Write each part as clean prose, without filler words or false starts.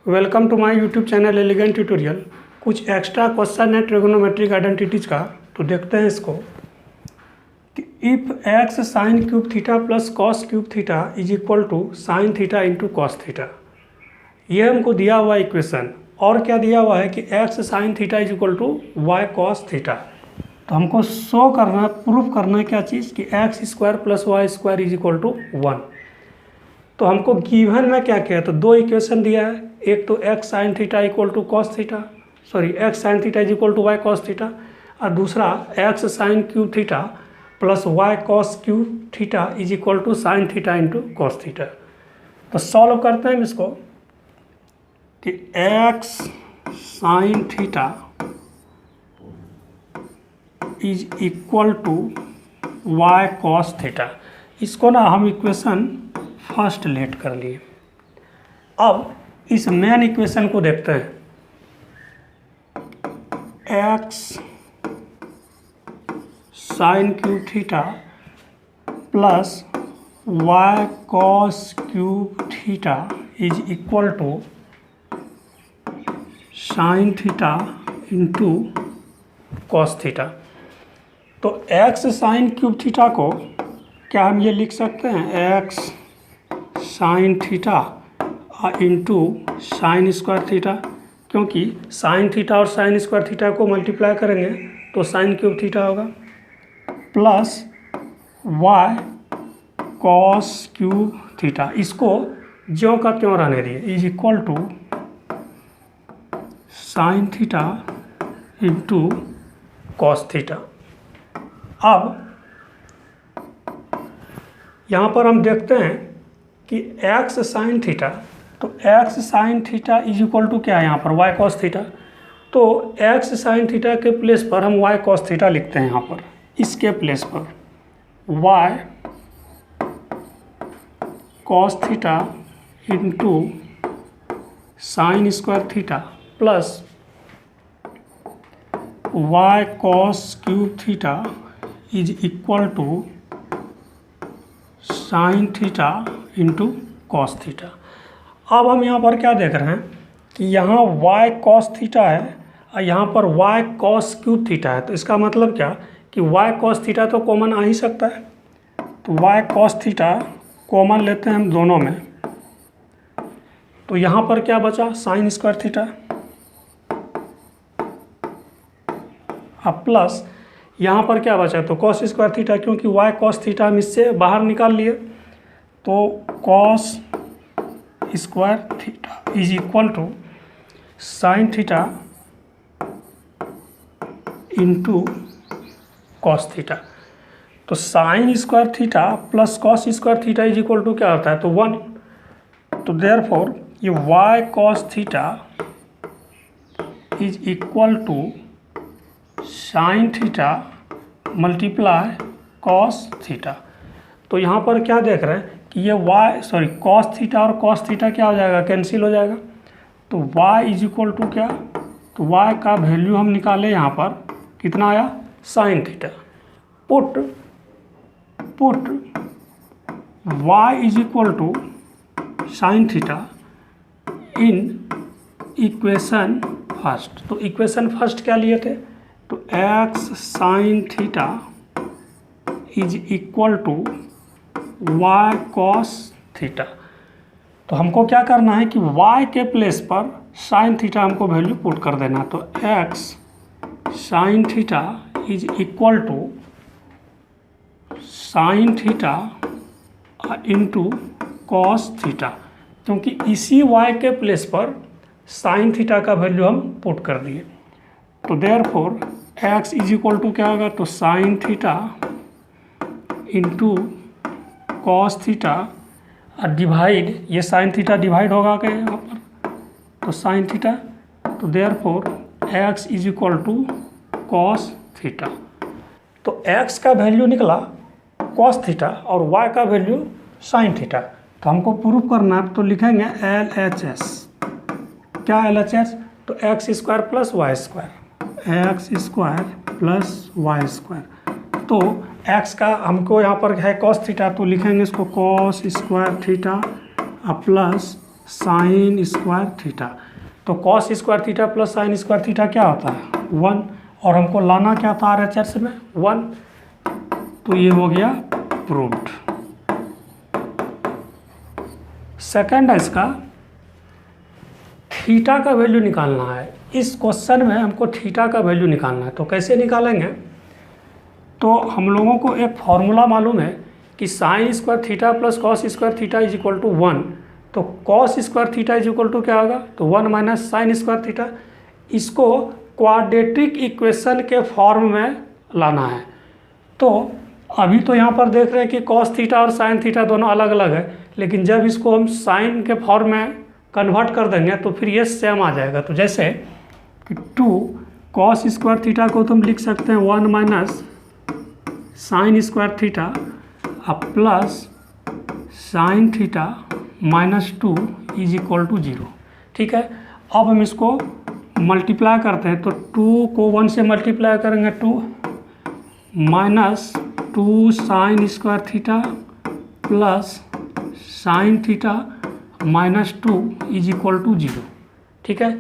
Welcome to my YouTube channel elegant tutorial. कुछ extra question है trigonometric identities का, तो देखते हैं इसको। If x sine cube theta plus cos cube theta is equal to sine theta into cos theta, ये हमको दिया हुआ इक्वेशन। और क्या दिया हुआ है कि x sine theta is equal to y cos theta. तो हमको शो करना, प्रूफ करना है क्या चीज़ कि x square plus y square is equal to 1। तो हमको गिवन में क्या किया, तो दो इक्वेशन दिया है। एक तो x sine theta equal to cos theta, x sine theta is equal to y cos theta, और दूसरा x sine cube theta plus y cos cube theta is equal to sine theta into cos theta. तो solve करते हैं इसको कि x sine theta is equal to y cos theta. इसको ना हम इक्वेशन फर्स्ट लेट कर लिए। अब इस मेन इक्वेशन को देखते हैं। X sine cube theta plus y cos cube theta is equal to sine theta into cos theta. तो एक्स साइन क्यूब थीटा को क्या हम ये लिख सकते हैं, x sine theta into sine square theta, क्योंकि साइन थीटा और साइन स्क्वायर थीटा को मल्टीप्लाई करेंगे तो साइन क्यूब थीटा होगा, plus y cos cube theta, इसको ज्यों का त्यों रहने दिए, is equal to sine theta into cos theta. अब यहाँ पर हम देखते हैं कि एक्स साइन थीटा, तो x sine theta is equal to क्या है यहाँ पर, वाई कॉस थीटा। तो एक्स साइन थीटा के प्लेस पर हम वाई कॉस थीटा लिखते हैं यहाँ पर। इसके प्लेस पर y cos theta into sine square theta plus y cos cube theta is equal to sine theta into cos theta. अब हम यहाँ पर क्या देख रहे हैं कि यहाँ वाई कॉस थीटा है और यहाँ पर वाई कॉस क्यूब थीटा है। तो इसका मतलब क्या कि वाई कॉस थीटा तो कॉमन आ ही सकता है। तो वाई कॉस थीटा कॉमन लेते हैं हम दोनों में, तो यहाँ पर क्या बचा, साइन स्क्वायर थीटा, अब प्लस यहाँ पर क्या बचा, तो कॉस स्क्वायर थीटा, क्योंकि वाई कॉस थीटा हम इससे बाहर निकाल लिए। तो cos square theta is equal to sine theta into cos theta. तो sine square theta plus cos square theta is equal to क्या होता है, तो 1। तो देयरफॉर ये y cos theta is equal to sine theta multiply cos theta. तो यहाँ पर क्या देख रहे हैं कि ये कॉस थीटा और कॉस थीटा क्या हो जाएगा, कैंसिल हो जाएगा। तो y इज इक्वल टू क्या, तो y का वैल्यू हम निकाले यहाँ पर, कितना आया, sine theta. Put y is equal to sine theta in equation first. तो इक्वेशन फर्स्ट क्या लिए थे, तो x sine theta is equal to y cos theta. तो हमको क्या करना है कि y के प्लेस पर साइन थीटा हमको वैल्यू पुट कर देना। तो x sine theta is equal to sine theta into cos theta, क्योंकि इसी y के प्लेस पर साइन थीटा का वैल्यू हम पुट कर दिए। तो therefore x is equal to क्या होगा, तो sine theta into cos theta और डिवाइड, ये साइन थीटा डिवाइड होगा क्या यहाँ पर, तो साइन थीटा। तो therefore x is equal to cos theta. तो एक्स का वैल्यू निकला कॉस थीटा और वाई का वैल्यू साइन थीटा। तो हमको प्रूफ करना है, तो लिखेंगे LHS। क्या LHS, तो x square plus y square, x square plus y square. तो एक्स का हमको यहाँ पर है कॉस थीटा, तो लिखेंगे इसको cos square theta plus sine square theta. तो cos square theta plus sine square theta क्या होता है 1, और हमको लाना क्या था RHS में 1, तो ये हो गया प्रूव्ड। सेकंड है इसका, थीटा का वैल्यू निकालना है। इस क्वेश्चन में हमको थीटा का वैल्यू निकालना है। तो कैसे निकालेंगे, तो हम लोगों को एक फॉर्मूला मालूम है कि sine square theta plus cos square theta is equal to 1। तो cos square theta is equal to क्या होगा, तो 1 माइनस साइन स्क्वायर थीटा। इसको क्वाड्रेटिक इक्वेशन के फॉर्म में लाना है। तो अभी तो यहाँ पर देख रहे हैं कि कॉस थीटा और साइन थीटा दोनों अलग अलग है, लेकिन जब इसको हम साइन के फॉर्म में कन्वर्ट कर देंगे तो फिर ये सेम आ जाएगा। तो जैसे कि 2 कॉस स्क्वायर थीटा को तो हम लिख सकते हैं 1 minus sine square theta plus sine theta minus 2 is equal to 0। ठीक है, अब हम इसको मल्टीप्लाई करते हैं। तो 2 को 1 से मल्टीप्लाई करेंगे 2 minus 2 sine square theta plus sine theta minus 2 is equal to 0। ठीक है,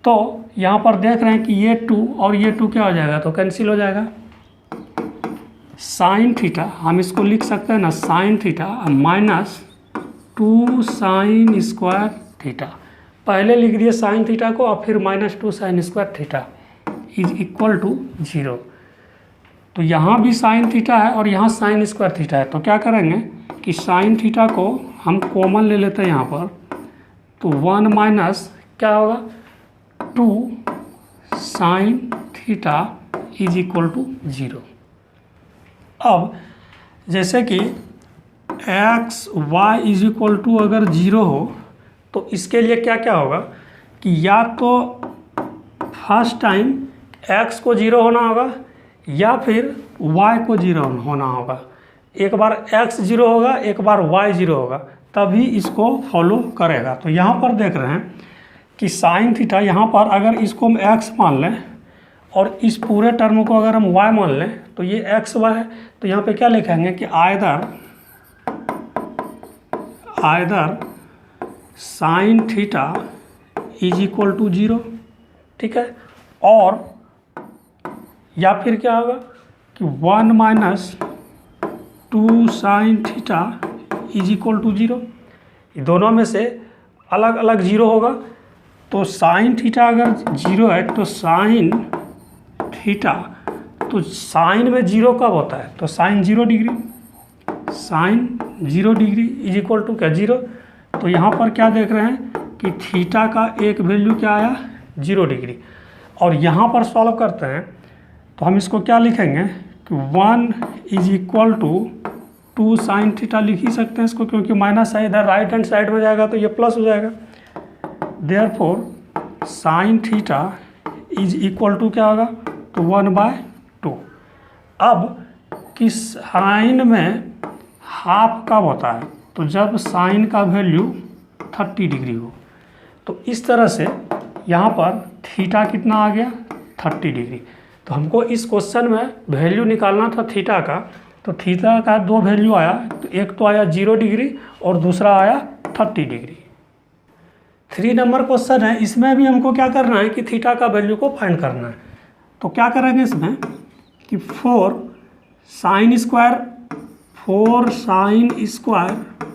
तो यहाँ पर देख रहे हैं कि ये 2 और ये 2 क्या हो जाएगा, तो कैंसिल हो जाएगा। साइन थीटा हम इसको लिख सकते हैं ना, sine theta minus 2 sine square theta, पहले लिख दिए साइन थीटा को और फिर minus 2 sine square theta is equal to 0। तो यहाँ भी साइन थीटा है और यहाँ साइन स्क्वायर थीटा है। तो क्या करेंगे कि साइन थीटा को हम कॉमन ले लेते हैं यहाँ पर। तो 1 माइनस क्या होगा 2 sine theta is equal to 0। अब जैसे कि x y is equal to अगर 0 हो तो इसके लिए क्या क्या होगा कि या तो फर्स्ट टाइम x को 0 होना होगा या फिर y को 0 होना होगा। एक बार x 0 होगा, एक बार y 0 होगा, तभी इसको फॉलो करेगा। तो यहाँ पर देख रहे हैं कि साइन थीटा, यहाँ पर अगर इसको हम x मान लें और इस पूरे टर्म को अगर हम y मान लें तो ये एक्स वाई है। तो यहाँ पे क्या लिखेंगे कि either sine theta is equal to 0। ठीक है, और या फिर क्या होगा कि 1 minus 2 sine theta is equal to 0। दोनों में से अलग अलग 0 होगा। तो साइन थीटा अगर 0 है तो साइन थीटा, तो साइन में 0 कब होता है, तो sine 0 degree, sine 0 degree is equal to क्या 0। तो यहाँ पर क्या देख रहे हैं कि थीटा का एक वैल्यू क्या आया 0 डिग्री। और यहाँ पर सॉल्व करते हैं तो हम इसको क्या लिखेंगे कि 1 is equal to 2 sine theta लिख ही सकते हैं इसको, क्योंकि माइनस है इधर राइट हैंड साइड में जाएगा तो ये प्लस हो जाएगा। Therefore sine theta is equal to क्या होगा, तो 1/2। अब कि साइन में हाफ कब होता है, तो जब साइन का वैल्यू 30 डिग्री हो। तो इस तरह से यहाँ पर थीटा कितना आ गया 30 डिग्री। तो हमको इस क्वेश्चन में वैल्यू निकालना था थीटा का। तो थीटा का 2 वैल्यू आया, तो एक तो आया 0 डिग्री और दूसरा आया 30 डिग्री। 3 नंबर क्वेश्चन है, इसमें भी हमको क्या करना है कि थीटा का वैल्यू को फाइंड करना है। तो क्या करेंगे इसमें कि 4 sine square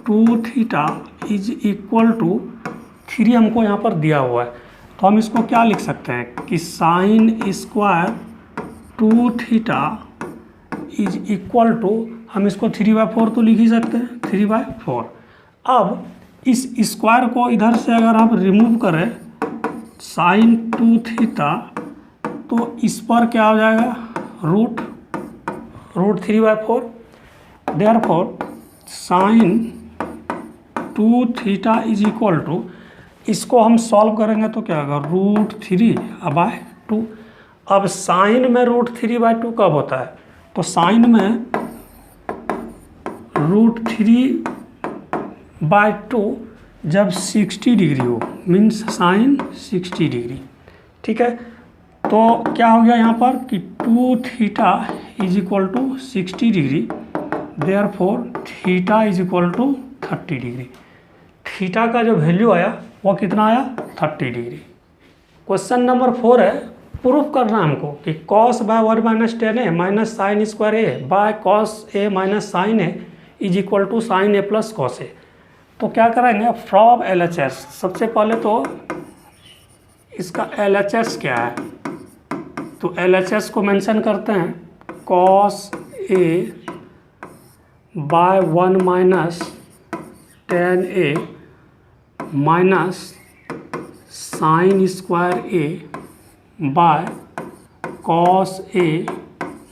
2 theta is equal to 3 हमको यहाँ पर दिया हुआ है। तो हम इसको क्या लिख सकते हैं कि sine square 2 theta is equal to, हम इसको 3/4 तो लिख ही सकते हैं 3/4। अब इस स्क्वायर को इधर से अगर हम रिमूव करें साइन 2 थीटा, तो इस पर क्या हो जाएगा root 3/4। Therefore sine 2 theta is equal to, इसको हम सॉल्व करेंगे तो क्या होगा √3/2। अब साइन में √3/2 कब होता है, तो साइन में √3/2 जब 60 डिग्री हो, मीन्स साइन 60 डिग्री। ठीक है, तो क्या हो गया यहाँ पर कि 2 theta is equal to 60 degree, therefore theta is equal to 30 degree. Theta का जो वैल्यू आया वो कितना आया 30 डिग्री। क्वेश्चन नंबर 4 है, प्रूफ करना हमको कि cos by 1 minus tan A minus sine square A by cos A minus sine A is equal to sine A plus cos A. तो क्या करेंगे, फ्रॉम LHS सबसे पहले तो इसका LHS क्या है, तो LHS को मेंशन करते हैं cos A by 1 minus tan A minus sine square A by cos A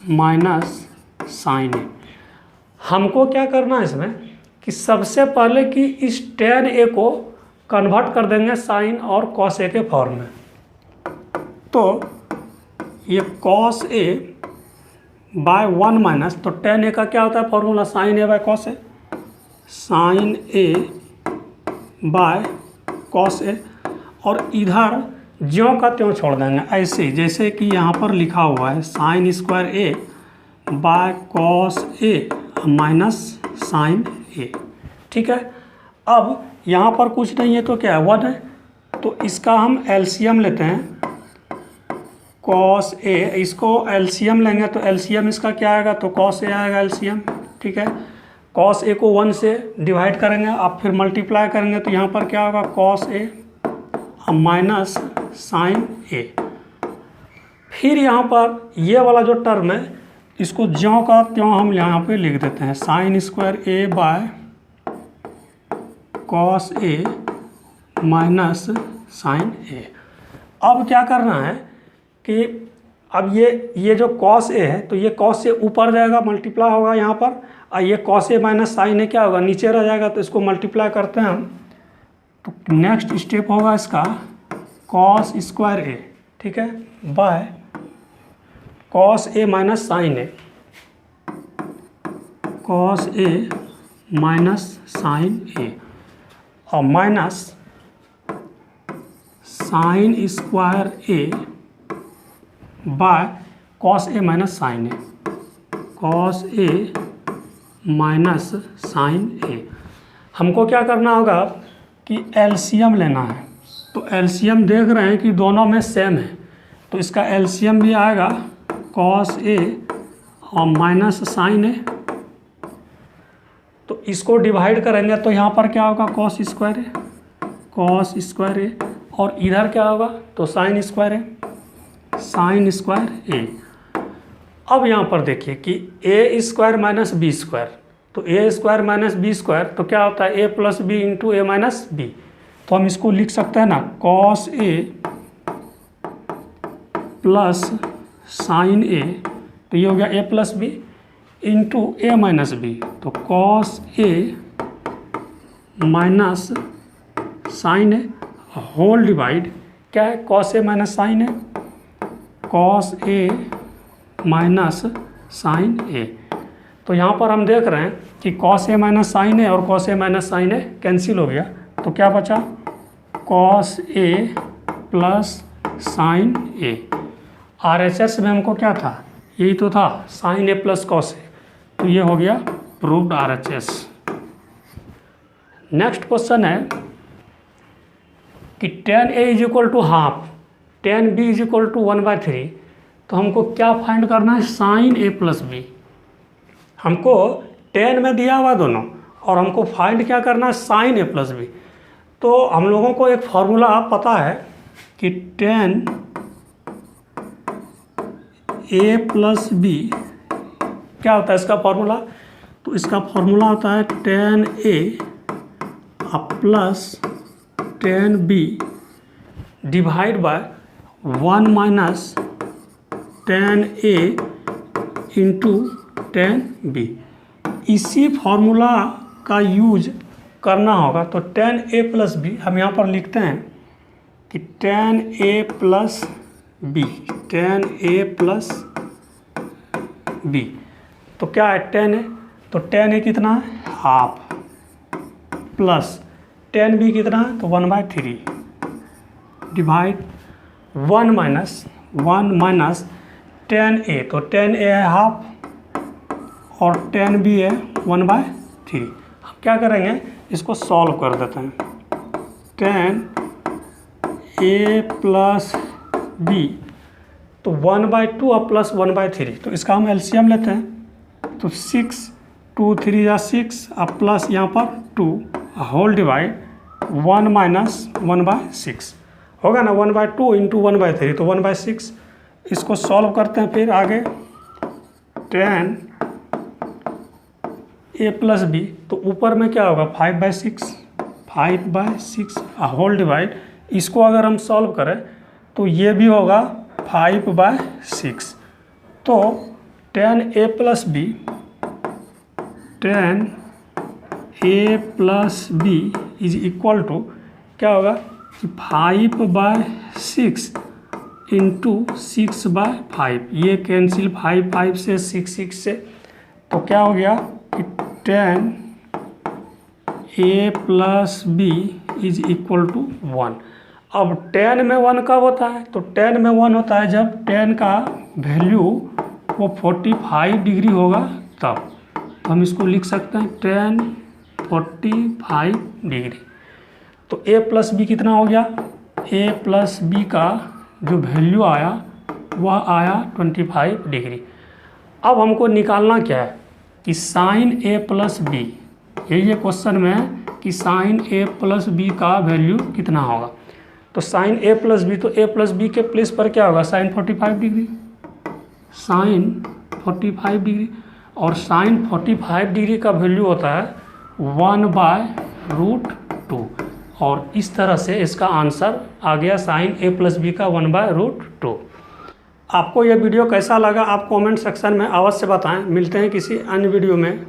minus sine A. हमको क्या करना है इसमें कि सबसे पहले कि इस टेन ए को कन्वर्ट कर देंगे साइन और कॉस ए के फॉर्म में। तो ये कॉस ए बाय 1 माइनस, तो टेन ए का क्या होता है formula, sine A by cos A, sine A by cos A, और इधर ज्यों का त्यों छोड़ देंगे ऐसे, जैसे कि यहाँ पर लिखा हुआ है sine square A by cos A minus sine A. ठीक है, अब यहाँ पर कुछ नहीं है तो क्या है 1 है, तो इसका हम एलसीएम लेते हैं कॉस ए, इसको एलसीएम लेंगे तो एलसीएम इसका क्या आएगा, तो कॉस ए आएगा एलसीएम। ठीक है, कॉस ए को 1 से डिवाइड करेंगे, आप फिर मल्टीप्लाई करेंगे तो यहाँ पर क्या होगा कॉस ए माइनस साइन ए। फिर यहाँ पर ये वाला जो टर्म है इसको ज्यों का त्यों हम यहाँ पे लिख देते हैं sine square A by cos A minus sine A. अब क्या करना है कि अब ये जो कॉस ए है तो ये कॉस से ऊपर जाएगा, मल्टीप्लाई होगा यहाँ पर, और ये कॉस ए माइनस साइन ए क्या होगा नीचे रह जाएगा, तो इसको मल्टीप्लाई करते हैं हम। तो नेक्स्ट स्टेप होगा इसका कॉस स्क्वायर ए, ठीक है, by cos A minus sine A, cos A minus sine A, और minus sine square A by cos A minus sine A, cos A minus sine A. हमको क्या करना होगा कि एलसीएम लेना है, तो एलसीएम देख रहे हैं कि दोनों में सेम है, तो इसका एलसीएम भी आएगा कॉस ए और माइनस साइन ए। तो इसको डिवाइड करेंगे तो यहाँ पर क्या होगा कॉस स्क्वायर ए, कॉस स्क्वायर ए, और इधर क्या होगा तो साइन स्क्वायर ए, साइन स्क्वायर ए। अब यहाँ पर देखिए कि ए स्क्वायर माइनस बी स्क्वायर, तो ए स्क्वायर माइनस बी स्क्वायर तो क्या होता है ए प्लस बी इंटू ए माइनस बी। तो हम इसको लिख सकते हैं ना कॉस ए प्लस साइन ए, तो ये हो गया ए प्लस बी इंटू ए माइनस बी, तो cos A minus sine A whole divide क्या है cos A minus sine A, cos A minus sine ए। तो यहाँ पर हम देख रहे हैं कि cos A minus sine A और cos A minus sine A cancel हो गया, तो क्या बचा cos A plus sign A. RHS में हमको क्या था, यही तो था sign A plus cos A, तो ये हो गया प्रूव्ड RHS। नेक्स्ट क्वेश्चन है कि tan a is equal to half, tan b is equal to 1/3, तो हमको क्या फाइंड करना है साइन a प्लस बी। हमको tan में दिया हुआ दोनों, और हमको फाइंड क्या करना है साइन a प्लस बी। तो हम लोगों को एक फार्मूला पता है कि tan a प्लस बी क्या होता है इसका फार्मूला, तो इसका फार्मूला होता है tan a plus tan b divide by 1 minus tan a into tan b। इसी फार्मूला का यूज करना होगा, तो tan a प्लस बी हम यहाँ पर लिखते हैं कि tan a plus B, tan a plus B, तो क्या है tan a, तो tan a कितना है हाफ, प्लस tan b कितना है तो 1/3 डिवाइड 1 माइनस tan a, तो tan a है हाफ और tan b है 1/3। अब क्या करेंगे इसको सॉल्व कर देते हैं। tan a प्लस बी, तो 1/2 और प्लस 1/3, तो इसका हम एलसीएम लेते हैं। तो 6 2 3 या 6 और प्लस यहाँ पर 2 होल डिवाइड 1 माइनस 1/6 होगा ना, 1/2 इंटू 1/3, तो 1/6। इसको सॉल्व करते हैं फिर आगे, tan a प्लस बी, तो ऊपर में क्या होगा 5/6 होल डिवाइड, इसको अगर हम सॉल्व करें तो ये भी होगा 5/6। तो tan a plus B, tan a plus B is equal to क्या होगा कि 5/6 इंटू 6/5, ये कैंसिल 5 से 6 से, तो क्या हो गया कि tan a plus B is equal to 1। अब tan में 1 कब होता है, तो tan में 1 होता है जब tan का वैल्यू वो 45 डिग्री होगा तब। तो हम इसको लिख सकते हैं tan 45 डिग्री। तो a प्लस बी कितना हो गया, a प्लस बी का जो वैल्यू आया वह आया 25 डिग्री। अब हमको निकालना क्या है कि साइन a प्लस बी, ये क्वेश्चन में है कि साइन a प्लस बी का वैल्यू कितना होगा। तो साइन a प्लस बी, तो a प्लस बी के प्लेस पर क्या होगा साइन 45 डिग्री, साइन 45 डिग्री, और साइन 45 डिग्री का वैल्यू होता है 1/√2, और इस तरह से इसका आंसर आ गया साइन a प्लस बी का 1/√2। आपको यह वीडियो कैसा लगा आप कमेंट सेक्शन में अवश्य बताएं। मिलते हैं किसी अन्य वीडियो में।